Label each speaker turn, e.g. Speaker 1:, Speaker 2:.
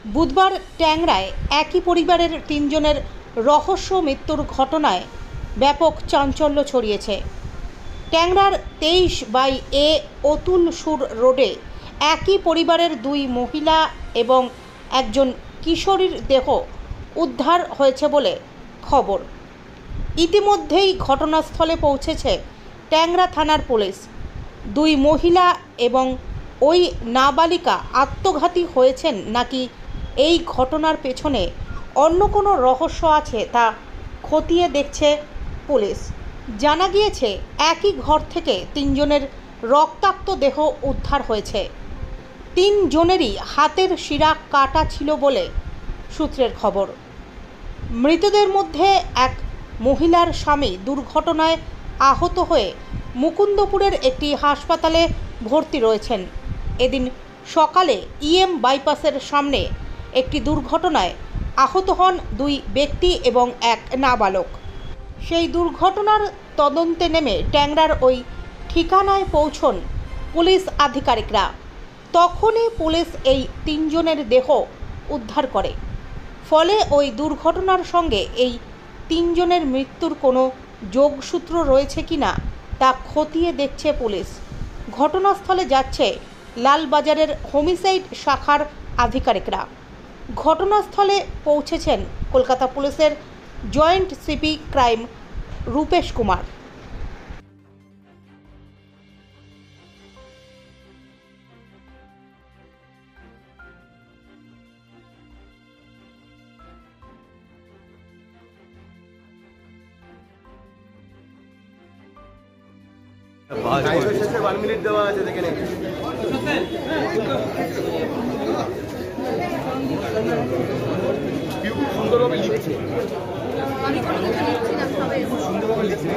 Speaker 1: বুধবার ট্যাংরায় একই পরিবারের 3 জনের রহস্য মৃত্যুর ঘটনায় ব্যাপক চাঞ্চল্য ছড়িয়েছে। ট্যাংরার 23/A অতুল সুর রোডে একই পরিবারের 2 মহিলা এবং একজন কিশোরীর দেহ উদ্ধার হয়েছে বলে খবর। ইতিমধ্যেই ঘটনাস্থলে পৌঁছেছে ট্যাংরা থানার পুলিশ। 2 মহিলা এবং ওই নাবালিকা আত্মঘাতী হয়েছেন নাকি এই ঘটনার পেছনে অন্য কোনো রহস্য আছে তা খতিয়ে দেখছে পুলিশ। জানা গিয়েছে একই ঘর থেকে 3 জনের রক্তাক্ত দেহ উদ্ধার হয়েছে। 3 জনেরই হাতের শিরা কাটা ছিল বলে সূত্রের খবর। মৃতদের মধ্যে এক মহিলার স্বামী দুর্ঘটনায় আহত হয়ে মুকুন্দপুরের একটি হাসপাতালে ভর্তি রয়েছেন। এদিন সকালে EM বাইপাসের সামনে একটি দুর্ঘটনায় আহত হন 2 ব্যক্তি এবং এক নাবালক। সেই দুর্ঘটনার তদন্তে নেমে ট্যাংরার ওই ঠিকানায় পৌঁছন পুলিশ আধিকারিকরা। তখনই পুলিশ এই 3 জনের দেহ উদ্ধার করে। ফলে ওই দুর্ঘটনার সঙ্গে এই 3 জনের মৃত্যুর কোনো যোগসূত্র রয়েছে কিনা তা খতিয়ে দেখছে পুলিশ। ঘটনাস্থলে যাচ্ছে লালবাজারের হোমিসাইড শাখার আধিকারিকরা। ঘটনাস্থলে পৌঁছেছেন কলকাতা পুলিশের joint CP crime Rupesh Kumar.
Speaker 2: One minute देवा আছে দেখে নেন সুন্দরভাবে লিখছে আমি কোনো কিছু লিখছি না সবাই সুন্দরভাবে লিখছে